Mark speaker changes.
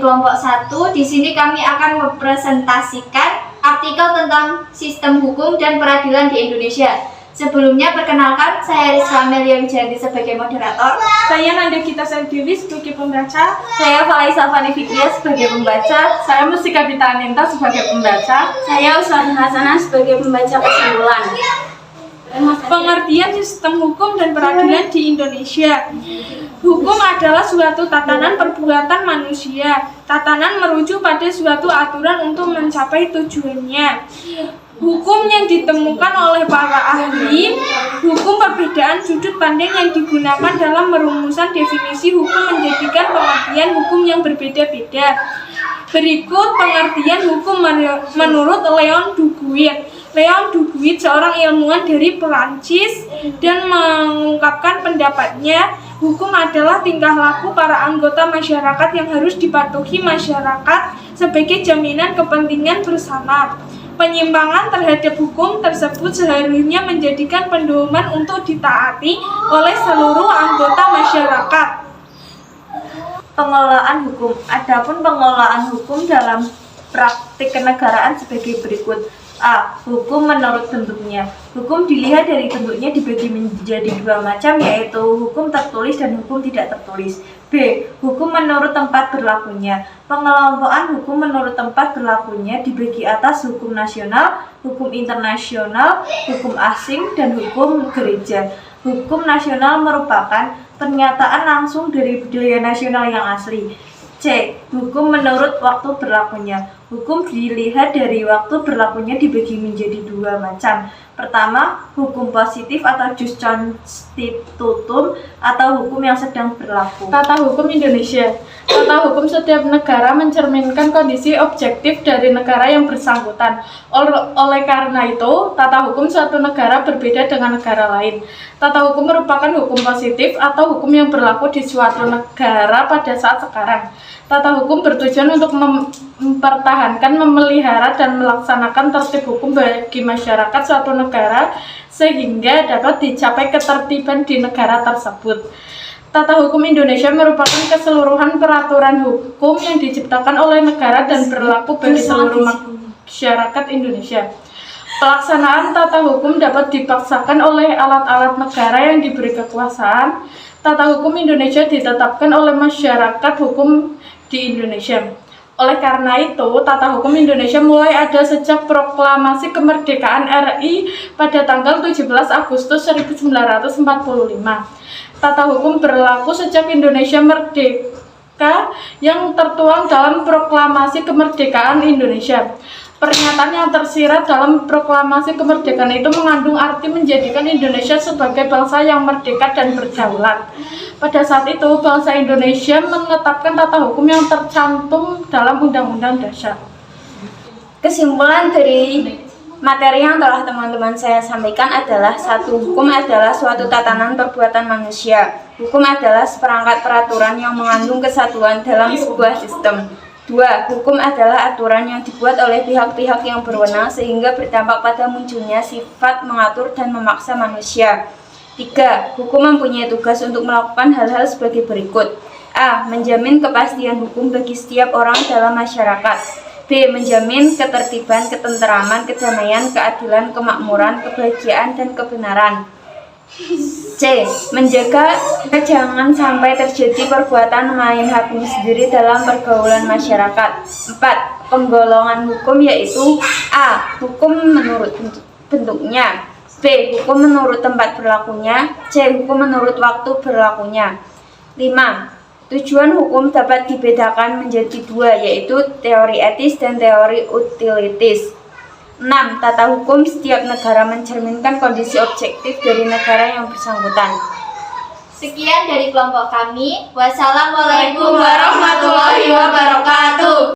Speaker 1: kelompok 1. Di sini kami akan mempresentasikan artikel tentang sistem hukum dan peradilan di Indonesia. Sebelumnya, perkenalkan, saya Rizka Amelia Wijanti sebagai moderator.
Speaker 2: Saya Nanda Gita Sendiri sebagai pembaca.
Speaker 1: Saya Faiza Fani Fikriya sebagai pembaca.
Speaker 2: Saya Mustika Bita Aninta sebagai pembaca.
Speaker 1: Saya Usman Hasanah sebagai pembaca kesimpulan.
Speaker 2: Pengertian sistem hukum dan peradilan di Indonesia. Hukum adalah suatu tatanan perbuatan manusia. Tatanan merujuk pada suatu aturan untuk mencapai tujuannya. Hukum yang ditemukan oleh para ahli hukum, perbedaan sudut pandang yang digunakan dalam merumusan definisi hukum menjadikan pengertian hukum yang berbeda-beda. Berikut pengertian hukum menurut Leon Duguid. Leon Duguid seorang ilmuwan dari Perancis dan mengungkapkan pendapatnya, hukum adalah tingkah laku para anggota masyarakat yang harus dipatuhi masyarakat sebagai jaminan kepentingan bersama. Penyimpangan terhadap hukum tersebut seharusnya menjadikan pedoman untuk ditaati oleh seluruh anggota masyarakat.
Speaker 1: Pengelolaan hukum. Adapun pengelolaan hukum dalam praktik kenegaraan sebagai berikut. A. Hukum menurut bentuknya. Hukum dilihat dari bentuknya dibagi menjadi dua macam, yaitu hukum tertulis dan hukum tidak tertulis. B. Hukum menurut tempat berlakunya. Pengelompokan hukum menurut tempat berlakunya dibagi atas hukum nasional, hukum internasional, hukum asing, dan hukum gereja. Hukum nasional merupakan pernyataan langsung dari budaya nasional yang asli. C. Hukum menurut waktu berlakunya. Hukum dilihat dari waktu berlakunya dibagi menjadi dua macam. Pertama, hukum positif atau jus constitutum atau hukum yang sedang berlaku.
Speaker 2: Tata hukum Indonesia. Tata hukum setiap negara mencerminkan kondisi objektif dari negara yang bersangkutan. Oleh karena itu, tata hukum suatu negara berbeda dengan negara lain. Tata hukum merupakan hukum positif atau hukum yang berlaku di suatu negara pada saat sekarang. Tata hukum bertujuan untuk mempertahankan, memelihara, dan melaksanakan tertib hukum bagi masyarakat suatu negara sehingga dapat dicapai ketertiban di negara tersebut. Tata hukum Indonesia merupakan keseluruhan peraturan hukum yang diciptakan oleh negara dan berlaku bagi seluruh masyarakat Indonesia. Pelaksanaan tata hukum dapat dipaksakan oleh alat-alat negara yang diberi kekuasaan. Tata hukum Indonesia ditetapkan oleh masyarakat hukum di Indonesia. Oleh karena itu, tata hukum Indonesia mulai ada sejak proklamasi kemerdekaan RI pada tanggal 17 Agustus 1945. Tata hukum berlaku sejak Indonesia merdeka yang tertuang dalam proklamasi kemerdekaan Indonesia. Pernyataan yang tersirat dalam proklamasi kemerdekaan itu mengandung arti menjadikan Indonesia sebagai bangsa yang merdeka dan berdaulat. Pada saat itu, bangsa Indonesia menetapkan tata hukum yang tercantum dalam Undang-Undang Dasar.
Speaker 1: Kesimpulan dari materi yang telah teman-teman saya sampaikan adalah: 1. Hukum adalah suatu tatanan perbuatan manusia. Hukum adalah seperangkat peraturan yang mengandung kesatuan dalam sebuah sistem. 2. Hukum adalah aturan yang dibuat oleh pihak-pihak yang berwenang sehingga berdampak pada munculnya sifat mengatur dan memaksa manusia. 3. Hukum mempunyai tugas untuk melakukan hal-hal sebagai berikut. A. Menjamin kepastian hukum bagi setiap orang dalam masyarakat. B. Menjamin ketertiban, ketenteraman, kedamaian, keadilan, kemakmuran, kebahagiaan, dan kebenaran. C. Menjaga jangan sampai terjadi perbuatan main hakim sendiri dalam pergaulan masyarakat. 4. Penggolongan hukum yaitu: A. Hukum menurut bentuknya. B. Hukum menurut tempat berlakunya. C. Hukum menurut waktu berlakunya. 5. Tujuan hukum dapat dibedakan menjadi dua, yaitu teori etis dan teori utilitis. 6. Tata hukum setiap negara mencerminkan kondisi objektif dari negara yang bersangkutan. Sekian dari kelompok kami. Wassalamualaikum warahmatullahi wabarakatuh.